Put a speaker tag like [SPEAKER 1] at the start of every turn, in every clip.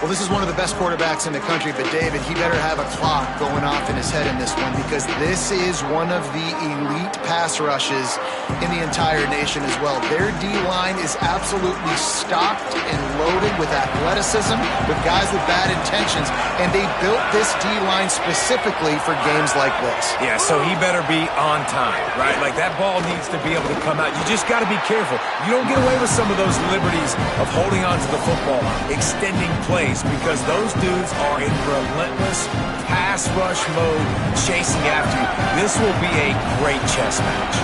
[SPEAKER 1] Well, this is one of the best quarterbacks in the country, but David, he better have a clock going off in his head in this one because this is one of the elite pass rushes in the entire nation as well. Their D-line is absolutely stocked and loaded with athleticism, with guys with bad intentions, and they built this D-line specifically for games like this.
[SPEAKER 2] Yeah, so he better be on time, right? Like, that ball needs to be able to come out. You just got to be careful. You don't get away with some of those liberties of holding on to the football, extending plays, because those dudes are in relentless pass rush mode chasing after you. This will be a great chess match.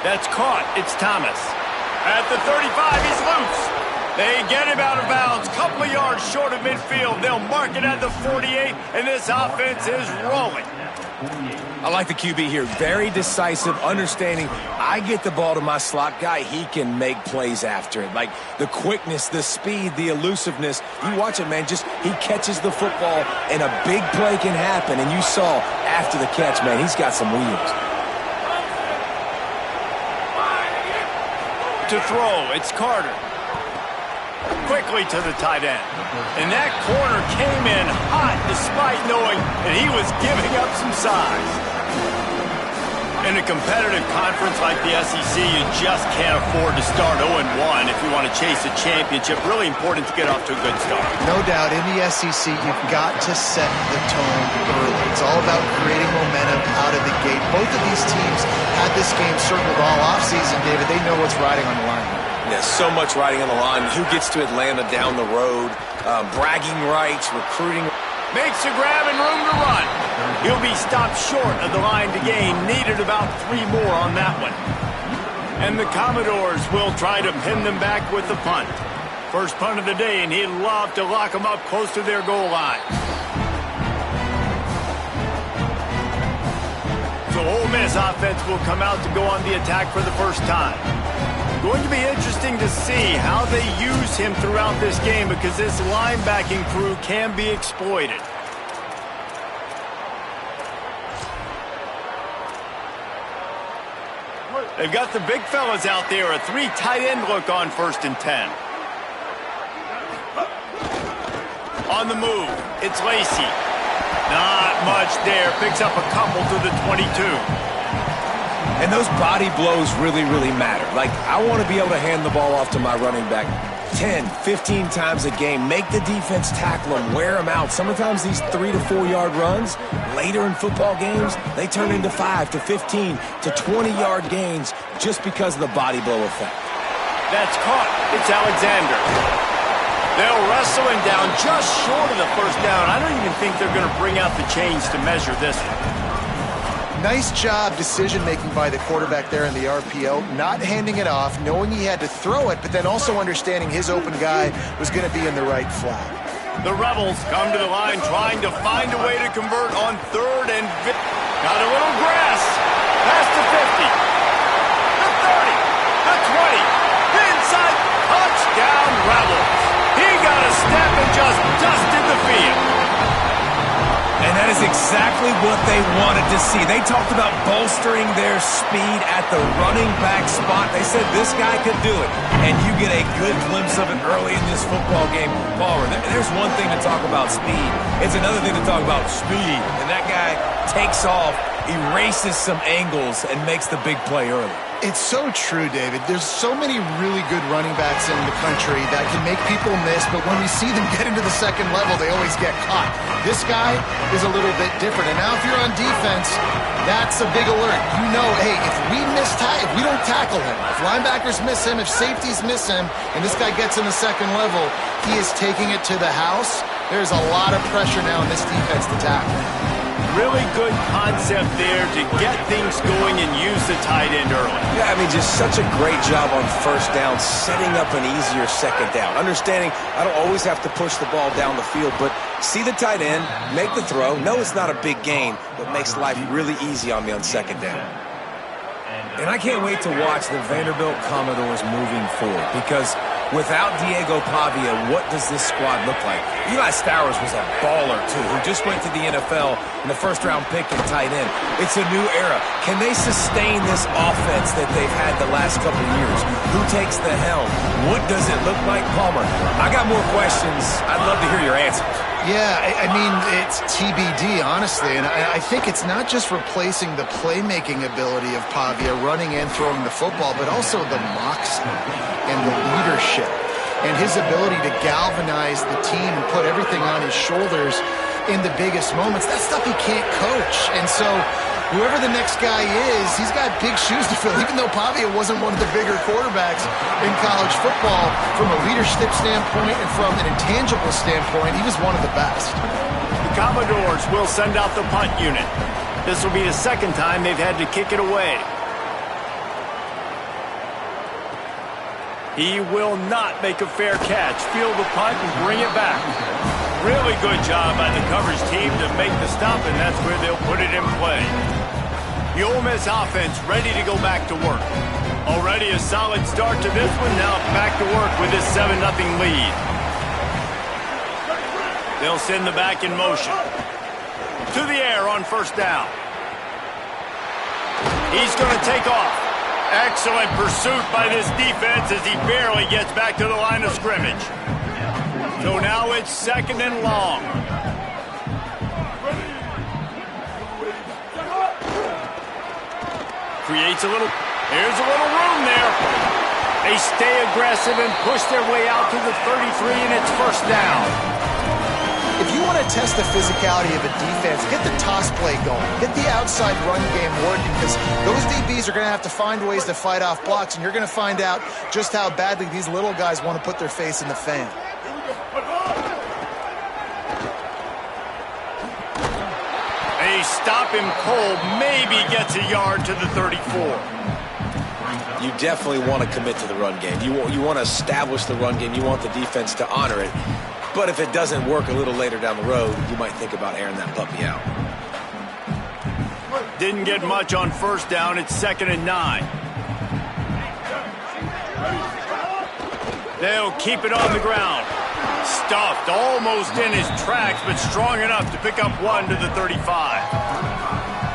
[SPEAKER 3] That's caught. It's Thomas. At the 35, he's loose. They get him out of bounds, couple of yards short of midfield. They'll mark it at the 48, and this offense is rolling.
[SPEAKER 2] I like the QB here. Very decisive, understanding I get the ball to my slot guy, he can make plays after it. Like the quickness, the speed, the elusiveness. You watch it, man, just he catches the football and a big play can happen. And you saw after the catch, man, he's got some wheels.
[SPEAKER 3] To throw, it's Carter. Quickly to the tight end. And that corner came in hot despite knowing that he was giving up some size. In a competitive conference like the SEC, you just can't afford to start 0-1 if you want to chase a championship. Really important to get off to a good start.
[SPEAKER 1] No doubt, in the SEC, you've got to set the tone early. It's all about creating momentum out of the gate. Both of these teams had this game circled all offseason, David. They know what's riding on the line.
[SPEAKER 2] Yeah, so much riding on the line. Who gets to Atlanta down the road? Bragging rights, recruiting.
[SPEAKER 3] Makes a grab and room to run. He'll be stopped short of the line to gain. Needed about 3 more on that one. And the Commodores will try to pin them back with the punt. First punt of the day, and he'd love to lock them up close to their goal line. So Ole Miss offense will come out to go on the attack for the first time. Going to be interesting to see how they use him throughout this game because this linebacking crew can be exploited. They've got the big fellas out there, a 3 tight end look on 1st and 10. On the move, it's Lacey. Not much there, picks up a couple to the 22.
[SPEAKER 2] And those body blows really, really matter. Like, I want to be able to hand the ball off to my running back 10, 15 times a game. Make the defense tackle them, wear them out. Sometimes these 3 to 4 yard runs, later in football games, they turn into 5 to 15 to 20 yard gains just because of the body blow effect.
[SPEAKER 3] That's caught. It's Alexander. They'll wrestle him down just short of the first down. I don't even think they're going to bring out the chains to measure this one.
[SPEAKER 1] Nice job decision-making by the quarterback there in the RPO, not handing it off, knowing he had to throw it, but then also understanding his open guy was going to be in the right flat.
[SPEAKER 3] The Rebels come to the line trying to find a way to convert on 3rd and got a little grass. Past the 50. The 30. The 20. Inside. Touchdown Rebels. He got a step and just dusted the field.
[SPEAKER 2] And that is exactly what they wanted to see. They talked about bolstering their speed at the running back spot. They said this guy could do it. And you get a good glimpse of it early in this football game. Palmer, there's one thing to talk about speed. It's another thing to talk about speed. And that guy takes off, erases some angles, and makes the big play early.
[SPEAKER 1] It's so true, David. There's so many really good running backs in the country that can make people miss, but when we see them get into the second level, they always get caught. This guy is a little bit different. And now if you're on defense, that's a big alert. You know, hey, if we don't tackle him, if linebackers miss him, if safeties miss him, and this guy gets in the second level, he is taking it to the house. There's a lot of pressure now in this defense to tackle.
[SPEAKER 3] Really good concept there to get things going and use the tight end early.
[SPEAKER 2] Yeah, I mean, just such a great job on 1st down, setting up an easier 2nd down. Understanding I don't always have to push the ball down the field, but see the tight end, make the throw. No, it's not a big gain, but makes life really easy on me on 2nd down. And I can't wait to watch the Vanderbilt Commodores moving forward because Without Diego Pavia, what does this squad look like? Eli Stowers was a baller, too, who just went to the NFL in the first-round pick and tight end. It's a new era. Can they sustain this offense that they've had the last couple of years? Who takes the helm? What does it look like? Palmer, I got more questions. I'd love to hear your answers.
[SPEAKER 1] Yeah, I mean, it's TBD, honestly, and I think it's not just replacing the playmaking ability of Pavia, running and throwing the football, but also the moxie and the leadership and his ability to galvanize the team and put everything on his shoulders in the biggest moments. That's stuff he can't coach, and so whoever the next guy is, he's got big shoes to fill. Even though Pavia wasn't one of the bigger quarterbacks in college football, from a leadership standpoint and from an intangible standpoint, he was one of the best.
[SPEAKER 3] The Commodores will send out the punt unit. This will be the second time they've had to kick it away. He will not make a fair catch. Field the punt and bring it back. Really good job by the coverage team to make the stop, and that's where they'll put it in play. The Ole Miss offense ready to go back to work. Already a solid start to this one. Now back to work with this 7-0 lead. They'll send the back in motion. To the air on first down. He's going to take off. Excellent pursuit by this defense as he barely gets back to the line of scrimmage. So now it's second and long. Creates a little, there's a little room there. They stay aggressive and push their way out to the 33, and it's first down.
[SPEAKER 1] If you want to test the physicality of a defense, get the toss play going. Get the outside run game working, because those DBs are going to have to find ways to fight off blocks, and you're going to find out just how badly these little guys want to put their face in the fan.
[SPEAKER 3] They stop him cold, maybe gets a yard to the 34.
[SPEAKER 2] You definitely want to commit to the run game. You want to establish the run game. You want the defense to honor it. But if it doesn't work a little later down the road, you might think about airing that puppy out.
[SPEAKER 3] Didn't get much on first down. It's 2nd and 9. They'll keep it on the ground. Stuffed almost in his tracks, but strong enough to pick up one to the 35.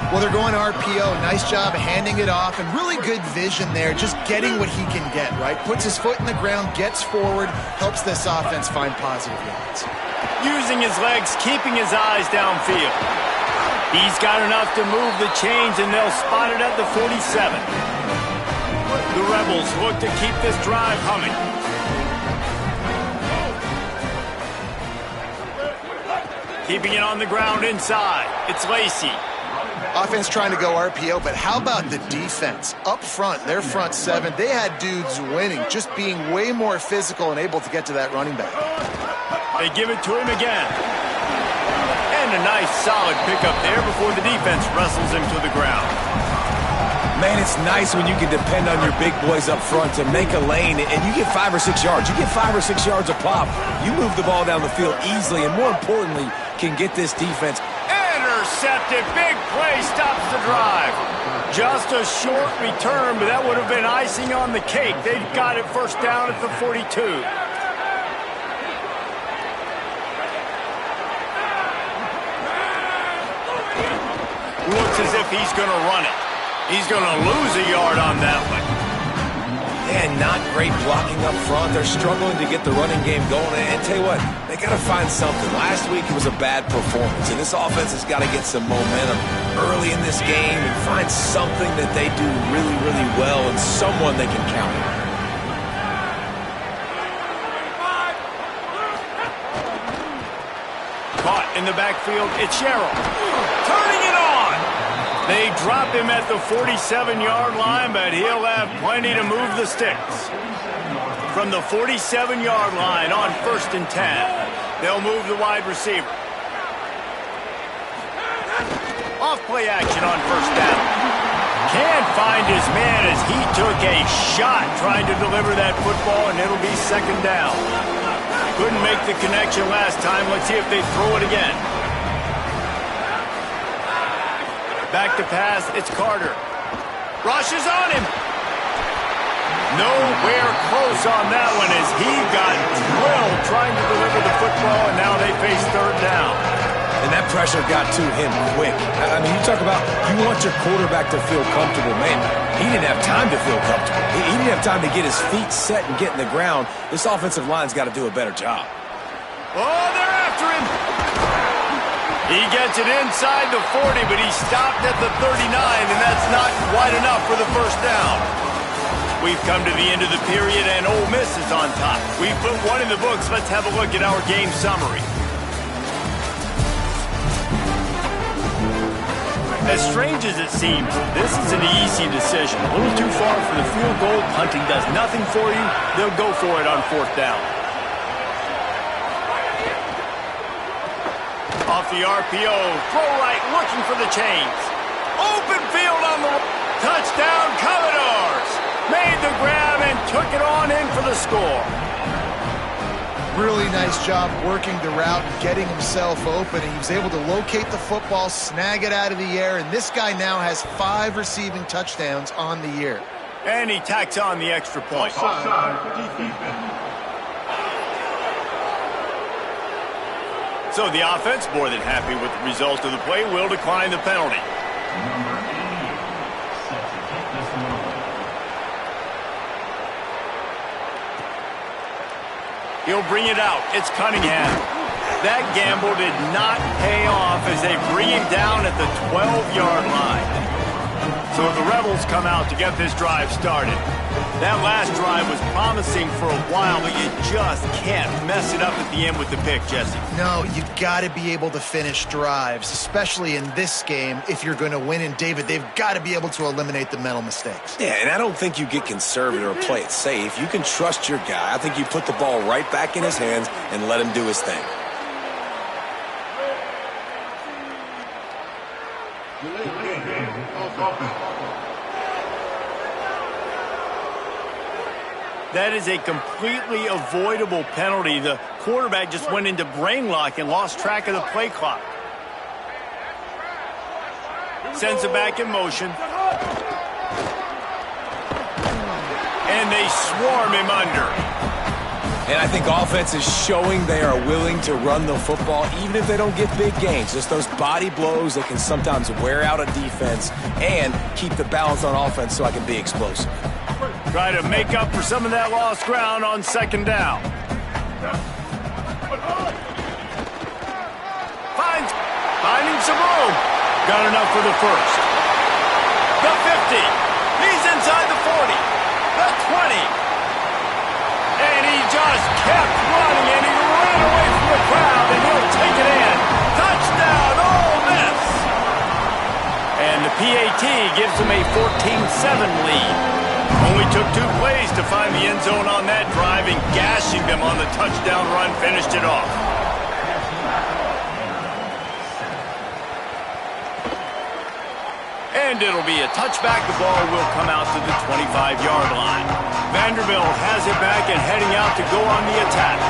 [SPEAKER 1] Well, they're going RPO. Nice job handing it off, and really good vision there, just getting what he can get, right? Puts his foot in the ground, gets forward, helps this offense find positive yards.
[SPEAKER 3] Using his legs, keeping his eyes downfield. He's got enough to move the chains, and they'll spot it at the 47. The Rebels look to keep this drive humming. Keeping it on the ground inside. It's Lacey.
[SPEAKER 1] Offense trying to go RPO, but how about the defense? Up front, their front seven, they had dudes winning, just being way more physical and able to get to that running back.
[SPEAKER 3] They give it to him again. And a nice solid pickup there before the defense wrestles him to the ground.
[SPEAKER 2] Man, it's nice when you can depend on your big boys up front to make a lane, and you get 5 or 6 yards. You get 5 or 6 yards a pop. You move the ball down the field easily, and more importantly, can get this defense.
[SPEAKER 3] Intercepted. Big play stops the drive. Just a short return, but that would have been icing on the cake. They've got it first down at the 42. Looks as if he's going to run it. He's going to lose a yard on that one.
[SPEAKER 2] Yeah, not great blocking up front. They're struggling to get the running game going. And tell you what, they got to find something. Last week it was a bad performance, and this offense has got to get some momentum early in this game and find something that they do really, really well and someone they can count on.
[SPEAKER 3] Caught in the backfield, it's Sherrill. Turning it on! They drop him at the 47-yard line, but he'll have plenty to move the sticks. From the 47-yard line on 1st and 10, they'll move the wide receiver. Off play action on first down. Can't find his man as he took a shot trying to deliver that football, and it'll be 2nd down. Couldn't make the connection last time. Let's see if they throw it again. Back to pass, it's Carter. Rushes on him. Nowhere close on that one as he got drilled trying to deliver the football, and now they face third down.
[SPEAKER 2] And that pressure got to him quick. I mean, you talk about you want your quarterback to feel comfortable. Man, he didn't have time to feel comfortable. He didn't have time to get his feet set and get in the ground. This offensive line's got to do a better job.
[SPEAKER 3] Oh, they're after him. He gets it inside the 40, but he stopped at the 39, and that's not wide enough for the first down. We've come to the end of the period, and Ole Miss is on top. We've put one in the books. Let's have a look at our game summary. As strange as it seems, this is an easy decision. A little too far for the field goal. Punting does nothing for you. They'll go for it on fourth down. Off the RPO, throw right, looking for the chains. Open field on the touchdown, Commodores. Made the grab and took it on in for the score.
[SPEAKER 1] Really nice job working the route and getting himself open. And he was able to locate the football, snag it out of the air, and this guy now has 5 receiving touchdowns on the year.
[SPEAKER 3] And he tacks on the extra point. So the offense, more than happy with the result of the play, will decline the penalty. He'll bring it out. It's Cunningham. That gamble did not pay off as they bring him down at the 12-yard line. So the Rebels come out to get this drive started. That last drive was promising for a while, but you just can't mess it up at the end with the pick, Jesse.
[SPEAKER 1] No, you got to be able to finish drives, especially in this game. If you're going to win, and David, they've got to be able to eliminate the mental mistakes.
[SPEAKER 2] Yeah, and I don't think you get conservative or play it safe. You can trust your guy. I think you put the ball right back in his hands and let him do his thing.
[SPEAKER 3] That is a completely avoidable penalty. The quarterback just went into brain lock and lost track of the play clock. Sends it back in motion. And they swarm him under.
[SPEAKER 2] And I think offense is showing they are willing to run the football, even if they don't get big gains. Just those body blows that can sometimes wear out a defense and keep the balance on offense so I can be explosive.
[SPEAKER 3] Try to make up for some of that lost ground on second down. Finding some room. Got enough for the first. The 50. He's inside the 40. The 20. And he just kept running, and he ran away from the crowd, and he'll take it in. Touchdown, Ole Miss. And the PAT gives them a 14-7 lead. Only took 2 plays to find the end zone on that drive, and gashing them on the touchdown run finished it off. And it'll be a touchback. The ball will come out to the 25-yard line. Vanderbilt has it back and heading out to go on the attack.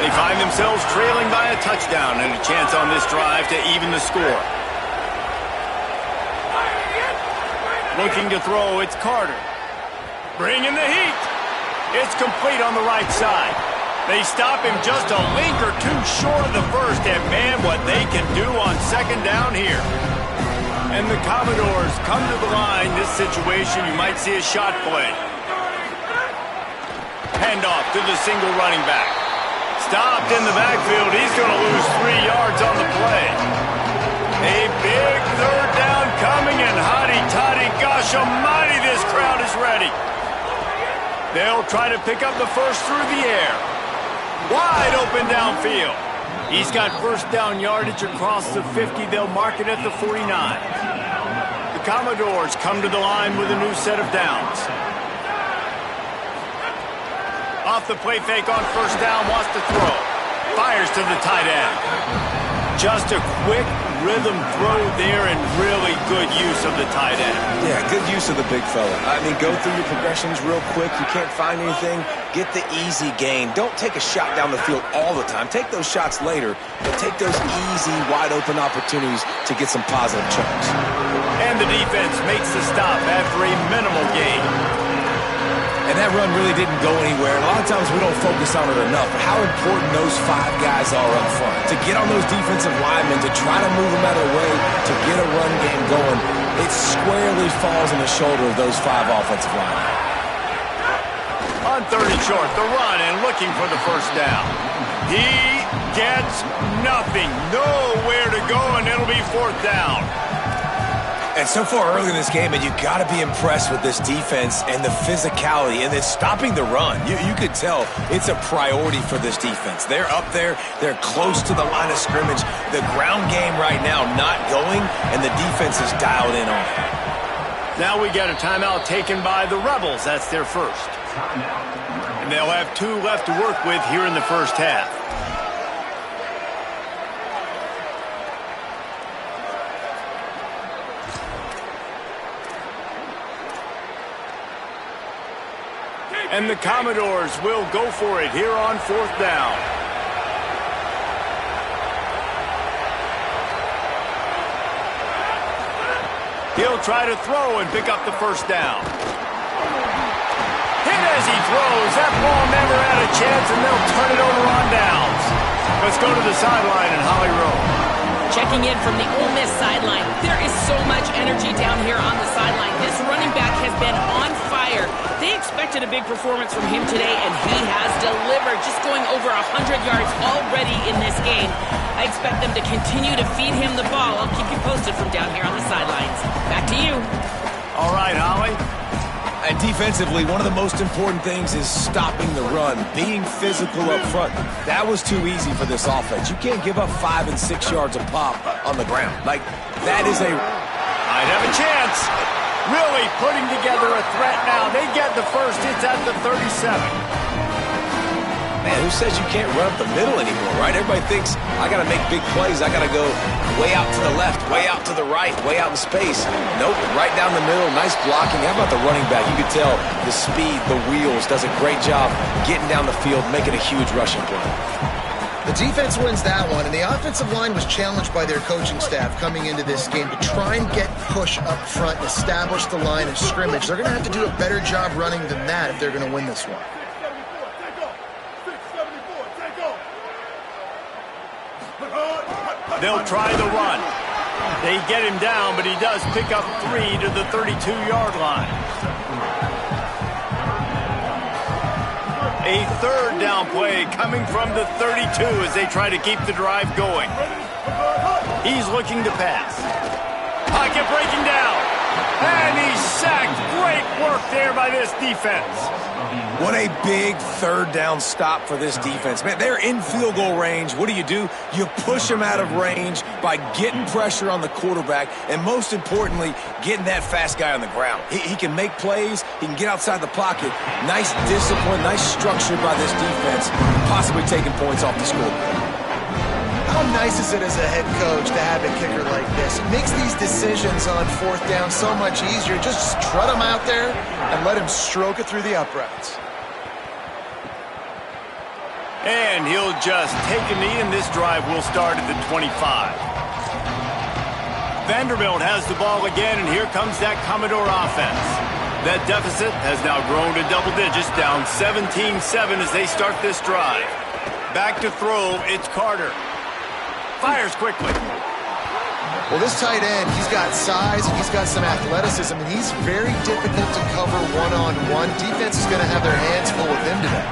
[SPEAKER 3] They find themselves trailing by a touchdown and a chance on this drive to even the score. Looking to throw, it's Carter. Bringing the heat. It's complete on the right side. They stop him just a link or two short of the first, and man, what they can do on second down here. And the Commodores come to the line. This situation, you might see a shot play. Handoff to the single running back. Stopped in the backfield. He's going to lose 3 yards on the play. A big third down coming, and hotty-toddy, gosh almighty, this crowd is ready. They'll try to pick up the first through the air. Wide open downfield. He's got first down yardage across the 50. They'll mark it at the 49. The Commodores come to the line with a new set of downs. Off the play fake on first down, wants to throw. Fires to the tight end. Just a quick rhythm throw there, and really good use of the tight end.
[SPEAKER 2] Yeah, good use of the big fella. I mean, go through your progressions real quick. You can't find anything, get the easy gain. Don't take a shot down the field all the time. Take those shots later, but take those easy, wide-open opportunities to get some positive chunks.
[SPEAKER 3] And the defense makes the stop after a minimal gain.
[SPEAKER 2] And that run really didn't go anywhere. And a lot of times we don't focus on it enough, but how important those 5 guys are up front. To get on those defensive linemen, to try to move them out of the way, to get a run game going, it squarely falls on the shoulder of those 5 offensive linemen.
[SPEAKER 3] On 3rd and short, the run and looking for the first down. He gets nothing. Nowhere to go, and it'll be 4th down.
[SPEAKER 2] And so far early in this game, and you got to be impressed with this defense and the physicality and then stopping the run. You could tell it's a priority for this defense. They're up there. They're close to the line of scrimmage. The ground game right now not going, and the defense is dialed in on it.
[SPEAKER 3] Now we get a timeout taken by the Rebels. That's their first. And they'll have 2 left to work with here in the first half. And the Commodores will go for it here on 4th down. He'll try to throw and pick up the first down. Hit as he throws. That ball never had a chance, and they'll turn it over on downs. Let's go to the sideline in Holly Rowe.
[SPEAKER 4] Checking in from the Ole Miss sideline. There is so much energy down here on the sideline. This running back has been on fire. They expected a big performance from him today, and he has delivered, just going over 100 yards already in this game. I expect them to continue to feed him the ball. I'll keep you posted from down here on the sidelines. Back to you.
[SPEAKER 3] All right, Holly.
[SPEAKER 2] And defensively, one of the most important things is stopping the run, being physical up front. That was too easy for this offense. You can't give up 5 and 6 yards a pop on the ground. Like, that is a...
[SPEAKER 3] Might have a chance. Really putting together a threat now. They get the first. It's at the 37.
[SPEAKER 2] Man, who says you can't run up the middle anymore, right? Everybody thinks, I got to make big plays. I got to go way out to the left, way out to the right, way out in space. Nope, right down the middle, nice blocking. How about the running back? You could tell the speed, the wheels, does a great job getting down the field, making a huge rushing play.
[SPEAKER 1] The defense wins that one, and the offensive line was challenged by their coaching staff coming into this game to try and get push up front and establish the line of scrimmage. They're going to have to do a better job running than that if they're going to win this one.
[SPEAKER 3] They'll try the run. They get him down, but he does pick up 3 to the 32-yard line. A 3rd down play coming from the 32 as they try to keep the drive going. He's looking to pass. Pocket breaking down. And he's sacked. Great work there by this defense.
[SPEAKER 2] What a big 3rd down stop for this defense. Man, they're in field goal range. What do? You push them out of range by getting pressure on the quarterback and, most importantly, getting that fast guy on the ground. He can make plays. He can get outside the pocket. Nice discipline, nice structure by this defense, possibly taking points off the scoreboard.
[SPEAKER 1] How nice is it as a head coach to have a kicker like this? It makes these decisions on 4th down so much easier. Just strut him out there and let him stroke it through the uprights.
[SPEAKER 3] And he'll just take a knee, and this drive will start at the 25. Vanderbilt has the ball again, and here comes that Commodore offense. That deficit has now grown to double digits, down 17-7 as they start this drive. Back to throw, it's Carter. Fires quickly.
[SPEAKER 1] Well, this tight end, he's got size and he's got some athleticism, and he's very difficult to cover one-on-one. Defense is going to have their hands full with him today.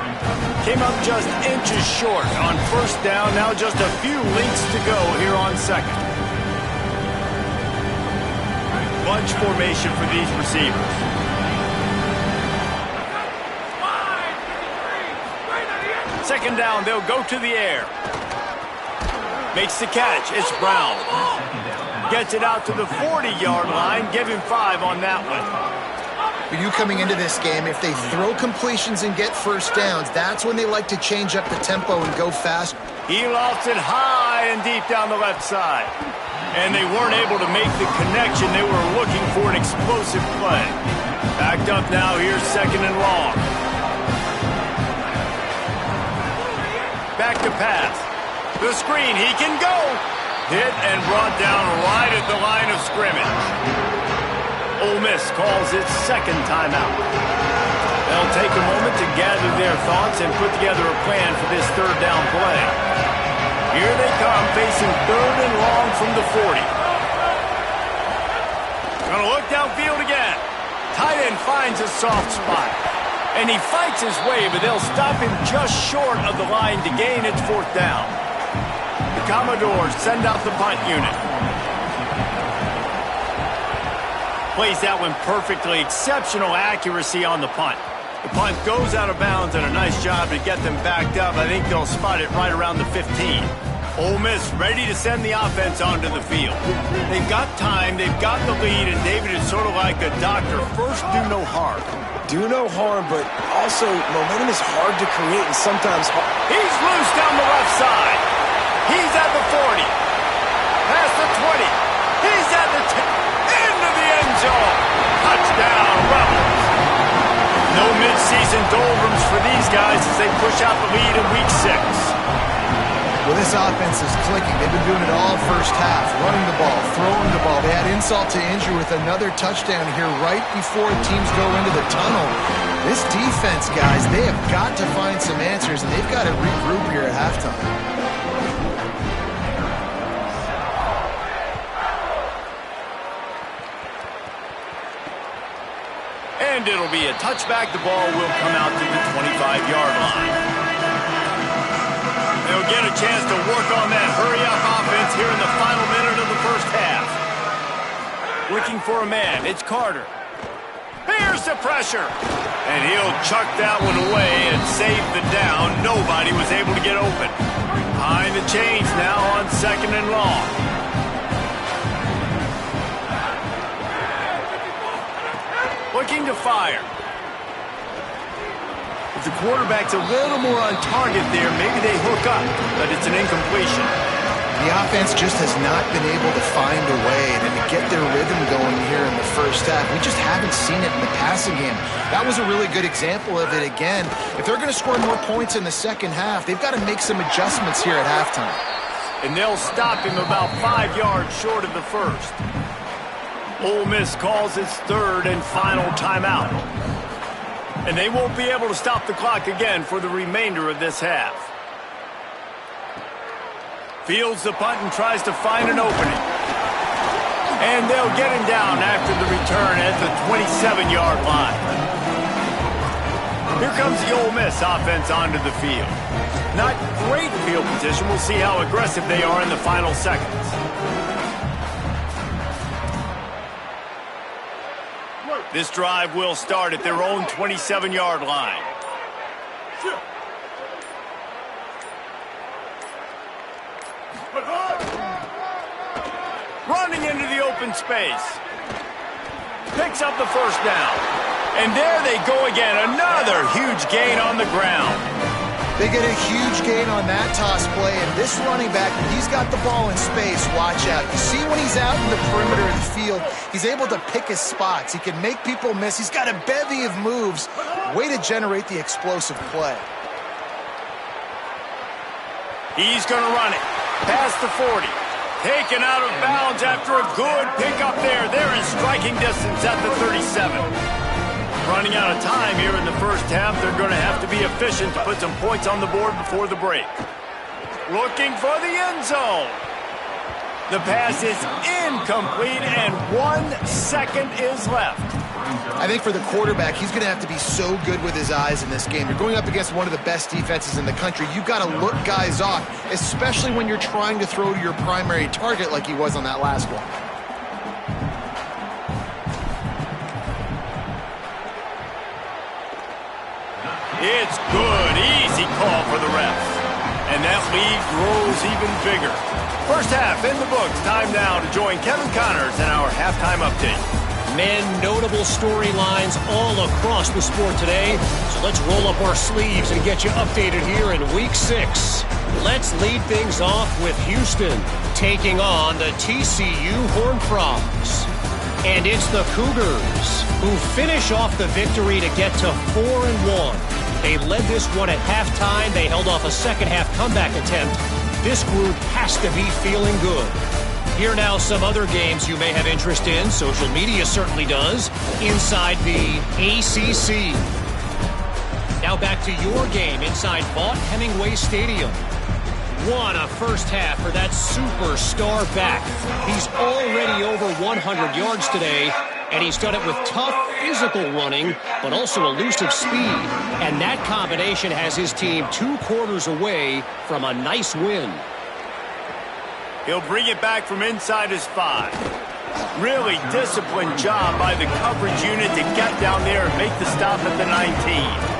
[SPEAKER 3] Came up just inches short on 1st down. Now just a few lengths to go here on 2nd. Bunch formation for these receivers. Second down, they'll go to the air. Makes the catch. It's Brown. Gets it out to the 40-yard line. Give him 5 on that one.
[SPEAKER 1] For you coming into this game, if they throw completions and get first downs, that's when they like to change up the tempo and go fast.
[SPEAKER 3] He lofts it high and deep down the left side. And they weren't able to make the connection. They were looking for an explosive play. Backed up now. Here's 2nd and long. Back to pass. The screen. He can go. Hit and brought down right at the line of scrimmage. Ole Miss calls its 2nd timeout. They'll take a moment to gather their thoughts and put together a plan for this third down play. Here they come, facing third and long from the 40. Gonna look downfield again. Tight end finds a soft spot. And he fights his way, but they'll stop him just short of the line to gain its fourth down. The Commodores send out the punt unit. Plays that one perfectly. Exceptional accuracy on the punt. The punt goes out of bounds, and a nice job to get them backed up. I think they'll spot it right around the 15. Ole Miss ready to send the offense onto the field. They've got time, they've got the lead, and David is sort of like a doctor. First, do no harm.
[SPEAKER 2] Do no harm, but also momentum is hard to create and sometimes hard.
[SPEAKER 3] He's loose down the left side. He's at the 40. Past the 20. He's at the 10. Into the end zone. Touchdown, Rebels. No midseason doldrums for these guys as they push out the lead in Week 6.
[SPEAKER 1] Well, this offense is clicking. They've been doing it all first half, running the ball, throwing the ball. They had insult to injury with another touchdown here right before teams go into the tunnel. This defense, guys, they have got to find some answers, and they've got to regroup here at halftime.
[SPEAKER 3] And it'll be a touchback. The ball will come out to the 25-yard line. They'll get a chance to work on that hurry-up offense here in the final minute of the first half. Looking for a man. It's Carter. Here's the pressure. And he'll chuck that one away and save the down. Nobody was able to get open. Behind the chains now on second and long. Looking to fire. If the quarterback's a little more on target there, maybe they hook up, but it's an incompletion.
[SPEAKER 1] The offense just has not been able to find a way to get their rhythm going here in the first half. We just haven't seen it in the passing game. That was a really good example of it again. If they're going to score more points in the second half, they've got to make some adjustments here at halftime.
[SPEAKER 3] And they'll stop him about 5 yards short of the first. Ole Miss calls its third and final timeout. And they won't be able to stop the clock again for the remainder of this half. Fields the punt and tries to find an opening. And they'll get him down after the return at the 27-yard line. Here comes the Ole Miss offense onto the field. Not great field position. We'll see how aggressive they are in the final seconds. This drive will start at their own 27-yard line. Running into the open space. Picks up the first down. And there they go again. Another huge gain on the ground.
[SPEAKER 1] They get a huge gain on that toss play, and this running back, when he's got the ball in space, watch out. You see when he's out in the perimeter of the field, he's able to pick his spots. He can make people miss. He's got a bevy of moves. Way to generate the explosive play.
[SPEAKER 3] He's going to run it. Past the 40. Taken out of bounds after a good pickup there. They're in striking distance at the 37. Running out of time here in the first half. They're going to have to be efficient to put some points on the board before the break. Looking for the end zone. The pass is incomplete, and 1 second is left.
[SPEAKER 1] I think for the quarterback, he's going to have to be so good with his eyes in this game. You're going up against one of the best defenses in the country. You've got to look guys off, especially when you're trying to throw to your primary target like he was on that last one.
[SPEAKER 3] It's good. Easy call for the refs. And that lead grows even bigger. First half in the books. Time now to join Kevin Connors in our halftime update.
[SPEAKER 5] Men, notable storylines all across the sport today. So let's roll up our sleeves and get you updated here in Week 6. Let's lead things off with Houston taking on the TCU Horned Frogs. And it's the Cougars who finish off the victory to get to 4-1. They led this one at halftime. They held off a second-half comeback attempt. This group has to be feeling good. Here now some other games you may have interest in. Social media certainly does. Inside the ACC. Now back to your game inside Vaught Hemingway Stadium. What a first half for that superstar back. He's already over 100 yards today, and he's done it with tough physical running, but also elusive speed. And that combination has his team 2 quarters away from a nice win.
[SPEAKER 3] He'll bring it back from inside his 5. Really disciplined job by the coverage unit to get down there and make the stop at the 19.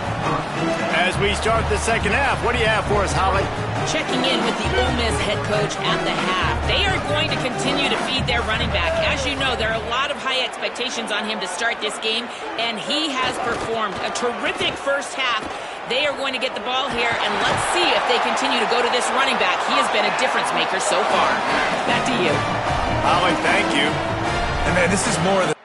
[SPEAKER 3] As we start the second half, what do you have for us, Holly?
[SPEAKER 4] Checking in with the Ole Miss head coach at the half. They are going to continue to feed their running back. As you know, there are a lot of high expectations on him to start this game, and he has performed a terrific first half. They are going to get the ball here, and let's see if they continue to go to this running back. He has been a difference maker so far. Back to you.
[SPEAKER 3] Holly, thank you.
[SPEAKER 2] And man, this is more than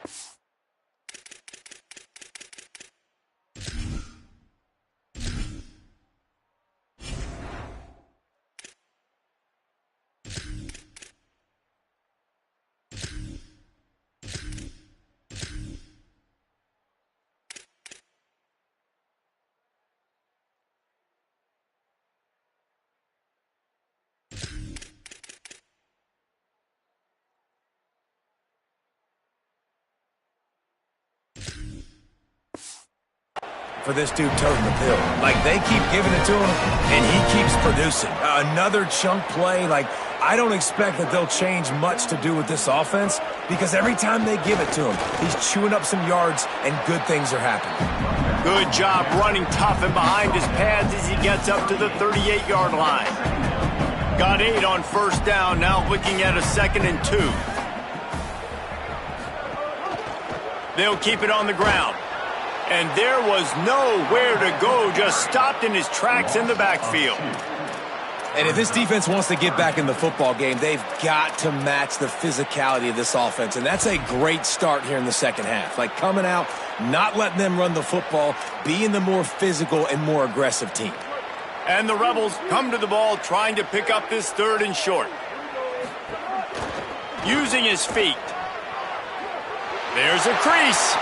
[SPEAKER 2] for this dude toting the pill. Like, they keep giving it to him, and he keeps producing. Another chunk play. Like, I don't expect that they'll change much to do with this offense, because every time they give it to him, he's chewing up some yards, and good things are happening.
[SPEAKER 3] Good job running tough and behind his pads as he gets up to the 38-yard line. Got 8 on first down, now looking at a 2nd and 2. They'll keep it on the ground. And there was nowhere to go, just stopped in his tracks in the backfield.
[SPEAKER 2] And if this defense wants to get back in the football game, they've got to match the physicality of this offense. And that's a great start here in the second half. Like, coming out, not letting them run the football, being the more physical and more aggressive team.
[SPEAKER 3] And the Rebels come to the ball, trying to pick up this 3rd and short. Using his feet. There's a crease.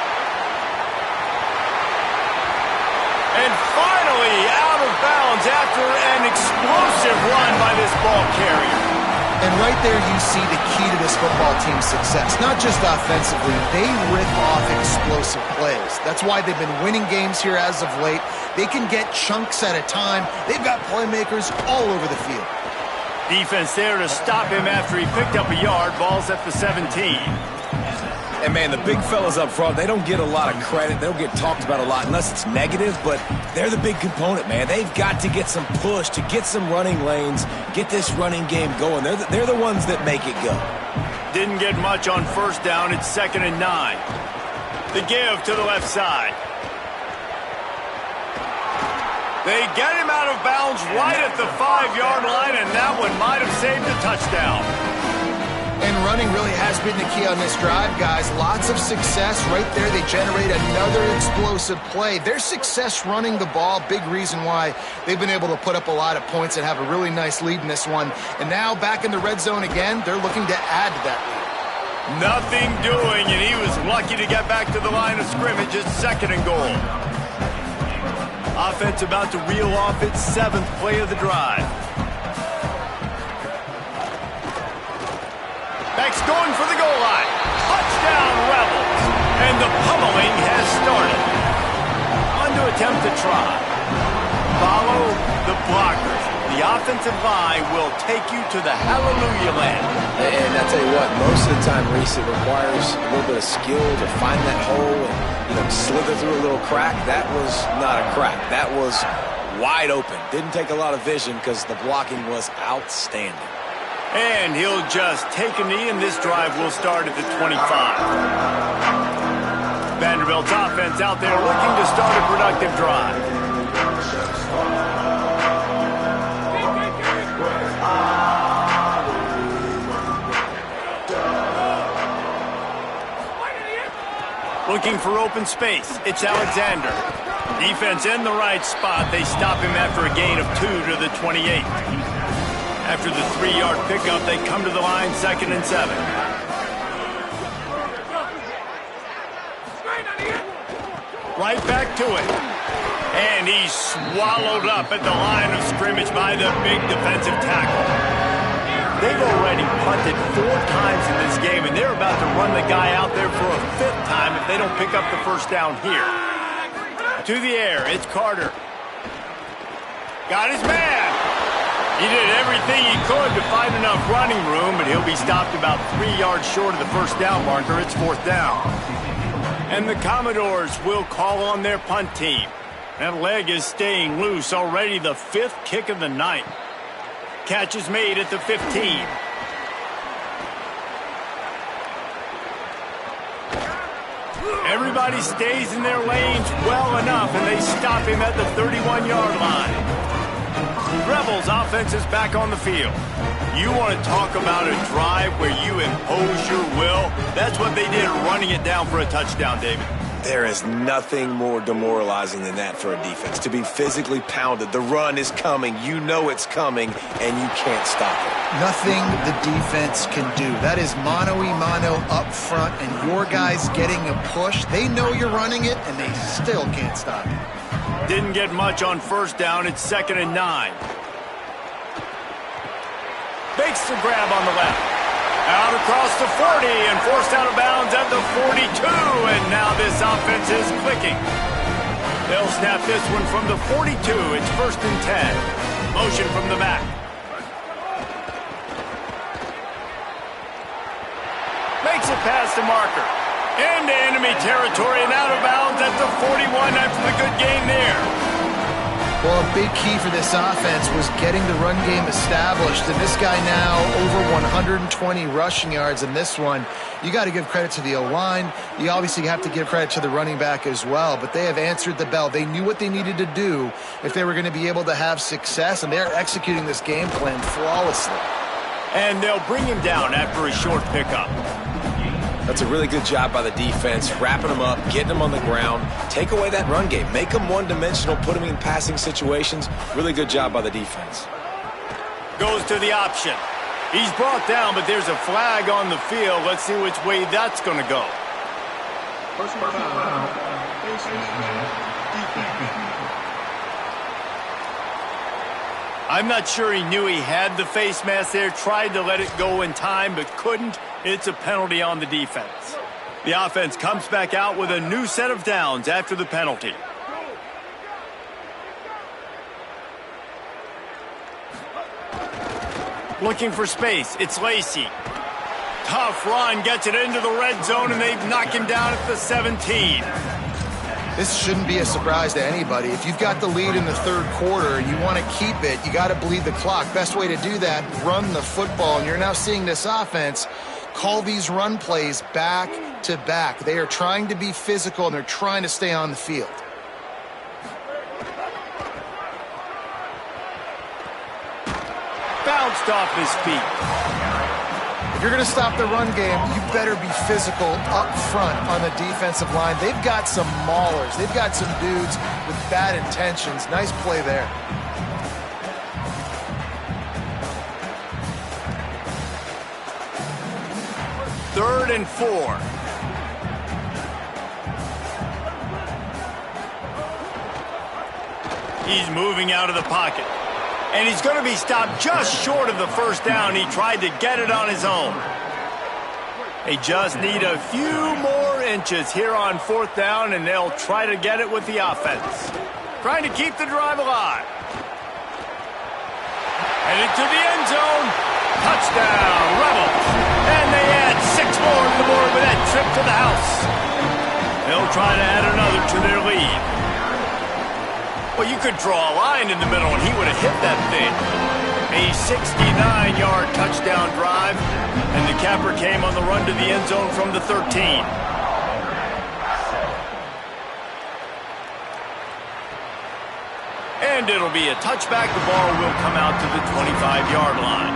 [SPEAKER 3] And finally out of bounds after an explosive run by this ball carrier.
[SPEAKER 1] And right there you see the key to this football team's success. Not just offensively, they rip off explosive plays. That's why they've been winning games here as of late. They can get chunks at a time. They've got playmakers all over the field.
[SPEAKER 3] Defense there to stop him after he picked up a yard. Ball's at the 17.
[SPEAKER 2] And, man, the big fellas up front, they don't get a lot of credit. They don't get talked about a lot unless it's negative, but they're the big component, man. They've got to get some push, to get some running lanes, get this running game going. They're the ones that make it go.
[SPEAKER 3] Didn't get much on first down. It's 2nd and 9. The give to the left side. They get him out of bounds right at the 5-yard line, and that one might have saved a touchdown.
[SPEAKER 1] And running really has been the key on this drive, guys. Lots of success right there. They generate another explosive play. Their success running the ball, big reason why they've been able to put up a lot of points and have a really nice lead in this one. And now back in the red zone again, they're looking to add to that lead.
[SPEAKER 3] Nothing doing, and he was lucky to get back to the line of scrimmage at 2nd and goal. Offense about to reel off its 7th play of the drive. Beck's going for the goal line. Touchdown, Rebels. And the pummeling has started. On to attempt to try. Follow the blockers. The offensive line will take you to the hallelujah land.
[SPEAKER 6] And I tell you what, most of the time, Reese, it requires a little bit of skill to find that hole and, slither through a little crack. That was not a crack. That was wide open. Didn't take a lot of vision because the blocking was outstanding.
[SPEAKER 3] And he'll just take a knee, and this drive will start at the 25. Vanderbilt's offense out there looking to start a productive drive. Looking for open space. It's Alexander. Defense in the right spot. They stop him after a gain of 2 to the 28. After the 3-yard pickup, they come to the line, 2nd and 7. Right back to it. And he's swallowed up at the line of scrimmage by the big defensive tackle. They've already punted 4 times in this game, and they're about to run the guy out there for a 5th time if they don't pick up the first down here. To the air, it's Carter. Got his man. He did everything he could to find enough running room, but he'll be stopped about 3 yards short of the first down marker. It's 4th down. And the Commodores will call on their punt team. That leg is staying loose, already the 5th kick of the night. Catch is made at the 15. Everybody stays in their lanes well enough, and they stop him at the 31-yard line. Rebels offense is back on the field. You want to talk about a drive where you impose your will? That's what they did, running it down for a touchdown, David.
[SPEAKER 6] There is nothing more demoralizing than that for a defense. To be physically pounded. The run is coming. You know it's coming, and you can't stop it.
[SPEAKER 1] Nothing the defense can do. That is mano-a-mano up front, and your guys getting a push. They know you're running it, and they still can't stop it.
[SPEAKER 3] Didn't get much on first down. It's 2nd and 9. Makes the grab on the left. Out across the 40 and forced out of bounds at the 42. And now this offense is clicking. They'll snap this one from the 42. It's 1st and 10. Motion from the back. Makes it past the marker. Into enemy territory and out of bounds at the 41 after the good game there.
[SPEAKER 1] Well, a big key for this offense was getting the run game established, and this guy now over 120 rushing yards in this one. You got to give credit to the O-line. You obviously have to give credit to the running back as well, but they have answered the bell. They knew what they needed to do if they were going to be able to have success, and they're executing this game plan flawlessly.
[SPEAKER 3] And they'll bring him down after a short pickup.
[SPEAKER 6] That's a really good job by the defense, wrapping them up, getting them on the ground. Take away that run game. Make them one-dimensional, put them in passing situations. Really good job by the defense.
[SPEAKER 3] Goes to the option. He's brought down, but there's a flag on the field. Let's see which way that's going to go.
[SPEAKER 7] Personal foul.
[SPEAKER 3] I'm not sure he knew he had the face mask there, tried to let it go in time, but couldn't. It's a penalty on the defense. The offense comes back out with a new set of downs after the penalty. Looking for space. It's Lacey. Tough run, gets it into the red zone, and they knock him down at the 17.
[SPEAKER 1] This shouldn't be a surprise to anybody. If you've got the lead in the 3rd quarter and you want to keep it, you got to bleed the clock. Best way to do that, run the football. And you're now seeing this offense call these run plays back to back. They are trying to be physical, and they're trying to stay on the field.
[SPEAKER 3] Bounced off his feet.
[SPEAKER 1] If you're going to stop the run game, you better be physical up front on the defensive line. They've got some maulers. They've got some dudes with bad intentions. Nice play there.
[SPEAKER 3] Third and 4. He's moving out of the pocket. And he's going to be stopped just short of the first down. He tried to get it on his own. They just need a few more inches here on 4th down, and they'll try to get it with the offense. Trying to keep the drive alive. Headed to the end zone. Touchdown, Rebels. And they add 6 more to the board with that trip to the house. They'll try to add another to their lead. Well, you could draw a line in the middle, and he would have hit that thing. A 69-yard touchdown drive, and the capper came on the run to the end zone from the 13. And it'll be a touchback. The ball will come out to the 25-yard line.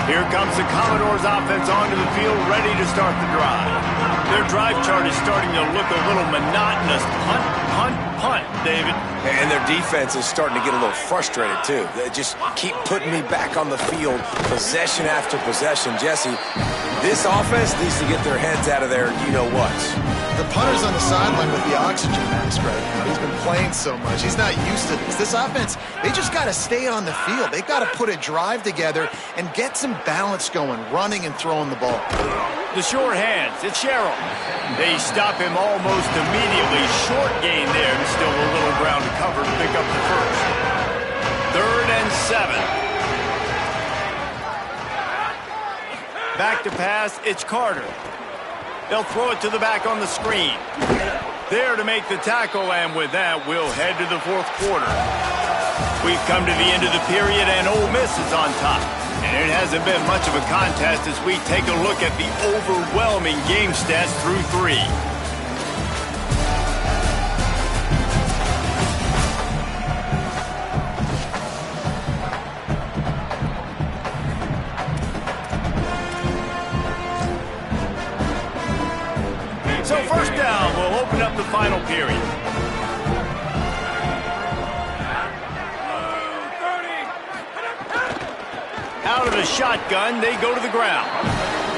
[SPEAKER 3] Here comes the Commodores offense onto the field, ready to start the drive. Their drive chart is starting to look a little monotonous. Punt, punt, punt, David.
[SPEAKER 6] And their defense is starting to get a little frustrated, too. They just keep putting me back on the field, possession after possession. Jesse, this offense needs to get their heads out of there, you-know-whats.
[SPEAKER 1] The punter's on the sideline with the oxygen mask right now. He's been playing so much. He's not used to this. This offense, they just got to stay on the field. They've got to put a drive together and get some balance going, running and throwing the ball.
[SPEAKER 3] The short hands, it's Sherrill. They stop him almost immediately. Short gain there, and still a little ground to cover to pick up the first. 3rd and 7. Back to pass, it's Carter. They'll throw it to the back on the screen. There to make the tackle, and with that, we'll head to the 4th quarter. We've come to the end of the period, and Ole Miss is on top. And it hasn't been much of a contest as we take a look at the overwhelming game stats through 3. So first down, we'll open up the final period. Out of the shotgun, they go to the ground.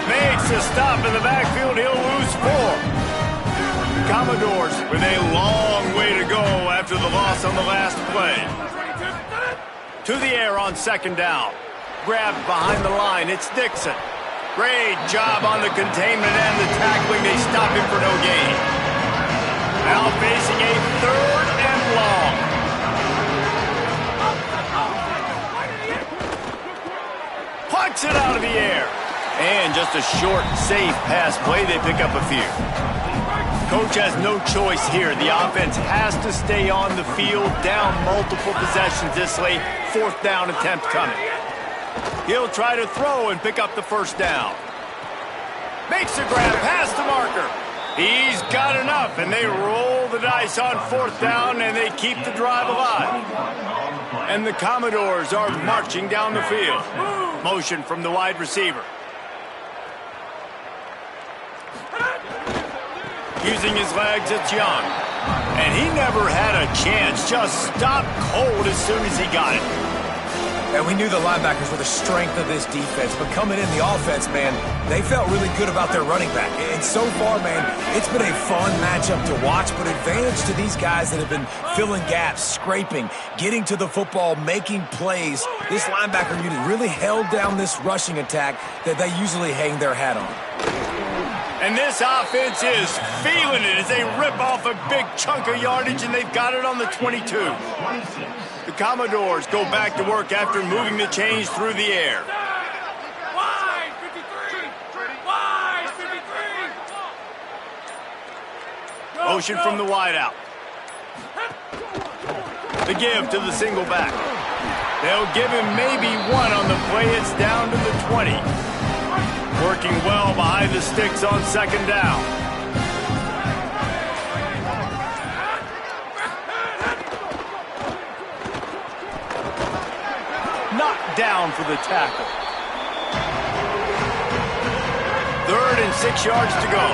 [SPEAKER 3] Makes a stop in the backfield, he'll lose 4. Commodores with a long way to go after the loss on the last play. To the air on 2nd down. Grabbed behind the line, it's Dixon. Great job on the containment and the tackling. They stop him for no gain. Now facing a 3rd and long. Plucks it out of the air. And just a short, safe pass play. They pick up a few. Coach has no choice here. The offense has to stay on the field, down multiple possessions this late. 4th down attempt coming. He'll try to throw and pick up the first down. Makes a grab past the marker. He's got enough, and they roll the dice on 4th down, and they keep the drive alive. And the Commodores are marching down the field. Motion from the wide receiver. Using his legs, it's Young. And he never had a chance. Just stopped cold as soon as he got it.
[SPEAKER 6] And we knew the linebackers were the strength of this defense, but coming in the offense, man, they felt really good about their running back. And so far, man, it's been a fun matchup to watch, but advantage to these guys that have been filling gaps, scraping, getting to the football, making plays. This linebacker unit really held down this rushing attack that they usually hang their hat on.
[SPEAKER 3] And this offense is feeling it as they rip off a big chunk of yardage, and they've got it on the 22. The Commodores go back to work after moving the chains through the air.
[SPEAKER 7] Wide 53! Wide 53!
[SPEAKER 3] Motion from the wideout. The give to the single back. They'll give him maybe one on the play. It's down to the 20. Working well behind the sticks on 2nd down. Knocked down for the tackle. 3rd and 6 yards to go.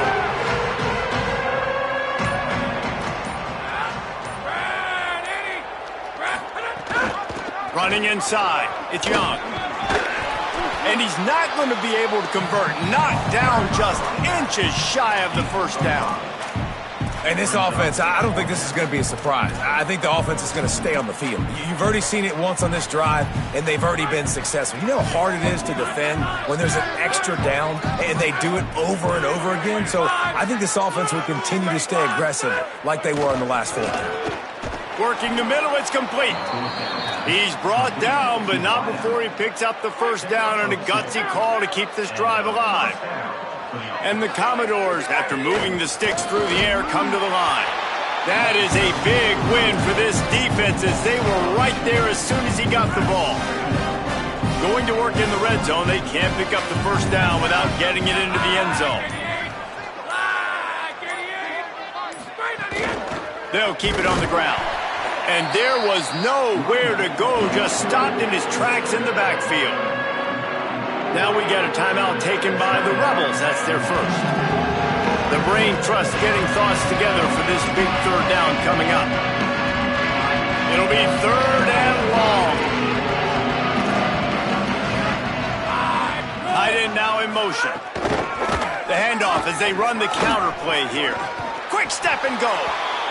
[SPEAKER 3] Running inside, it's Young. And he's not going to be able to convert. Knocked down just inches shy of the first down.
[SPEAKER 6] And this offense, I don't think this is going to be a surprise. I think the offense is going to stay on the field. You've already seen it once on this drive, and they've already been successful. You know how hard it is to defend when there's an extra down, and they do it over and over again? So I think this offense will continue to stay aggressive like they were in the last 4 times.
[SPEAKER 3] Working the middle, it's complete. He's brought down, but not before he picks up the first down on a gutsy call to keep this drive alive. And the Commodores, after moving the sticks through the air, come to the line. That is a big win for this defense as they were right there as soon as he got the ball. Going to work in the red zone, they can't pick up the first down without getting it into the end zone. They'll keep it on the ground. And there was nowhere to go, just stopped in his tracks in the backfield. Now we get a timeout taken by the Rebels. That's their first. The brain trust getting thoughts together for this big 3rd down coming up. It'll be 3rd and long. Tight end now in motion. The handoff as they run the counter play here. Quick step and go.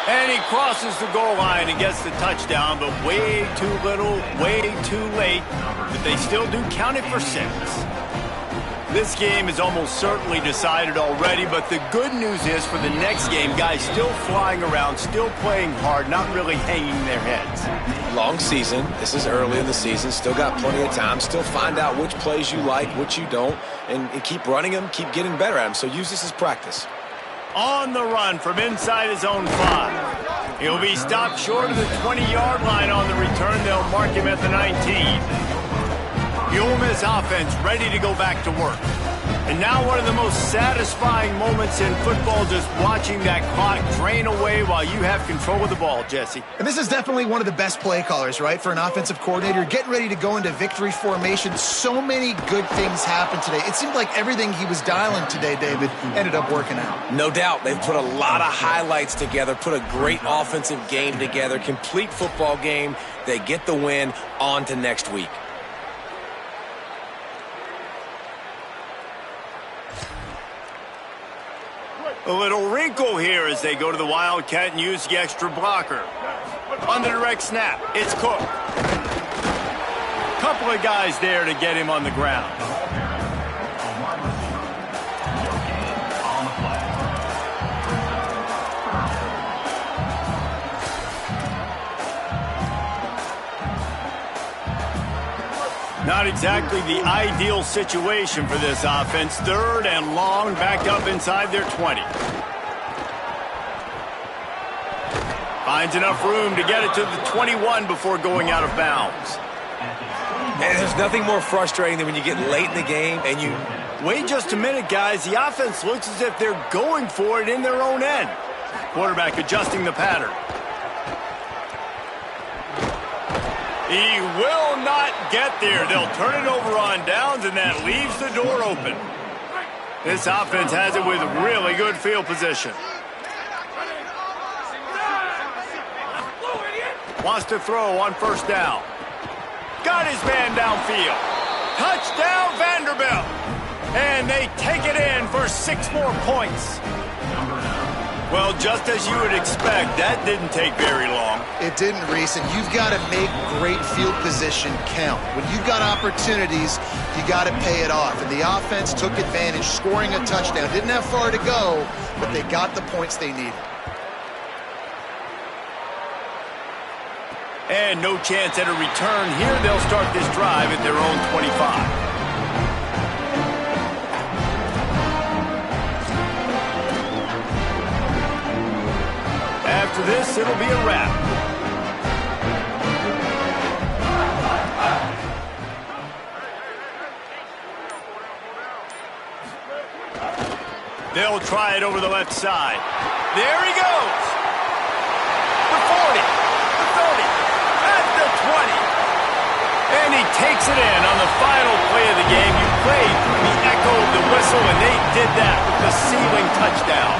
[SPEAKER 3] And he crosses the goal line and gets the touchdown, but way too little, way too late. But they still do count it for 6. This game is almost certainly decided already, but the good news is for the next game, guys still flying around, still playing hard, not really hanging their heads.
[SPEAKER 6] Long season. This is early in the season. Still got plenty of time. Still find out which plays you like, which you don't, and keep running them, keep getting better at them. So use this as practice.
[SPEAKER 3] On the run from inside his own 5. He'll be stopped short of the 20-yard line on the return. They'll mark him at the 19. The Ole Miss offense ready to go back to work. And now one of the most satisfying moments in football, just watching that clock drain away while you have control of the ball, Jesse.
[SPEAKER 1] And this is definitely one of the best play callers, right, for an offensive coordinator. Getting ready to go into victory formation. So many good things happened today. It seemed like everything he was dialing today, David, ended up working out.
[SPEAKER 6] No doubt. They've put a lot of highlights together, put a great offensive game together, complete football game. They get the win. On to next week.
[SPEAKER 3] A little wrinkle here as they go to the Wildcat and use the extra blocker. On the direct snap, it's Cook. Couple of guys there to get him on the ground. Not exactly the ideal situation for this offense. 3rd and long, back up inside their 20. Finds enough room to get it to the 21 before going out of bounds.
[SPEAKER 6] And there's nothing more frustrating than when you get late in the game and you...
[SPEAKER 3] Wait just a minute, guys. The offense looks as if they're going for it in their own end. Quarterback adjusting the pattern. He will not get there. They'll turn it over on downs, and that leaves the door open. This offense has it with really good field position. Wants to throw on 1st down. Got his man downfield. Touchdown, Vanderbilt. And they take it in for 6 more points. Well, just as you would expect, that didn't take very long.
[SPEAKER 1] It didn't, Reese, and you've got to make great field position count. When you've got opportunities, you got to pay it off. And the offense took advantage, scoring a touchdown. Didn't have far to go, but they got the points they needed.
[SPEAKER 3] And no chance at a return here. They'll start this drive at their own 25. After this, it'll be a wrap. They'll try it over the left side. There he goes. The 40, the 30, at the 20. And he takes it in on the final play of the game. You played through the echo of the whistle, and they did that with the ceiling touchdown.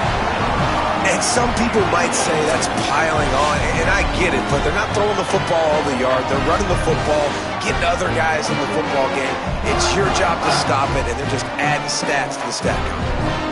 [SPEAKER 6] And some people might say that's piling on, and I get it, but they're not throwing the football all the yard. They're running the football, getting other guys in the football game. It's your job to stop it, and they're just adding stats to the stat count.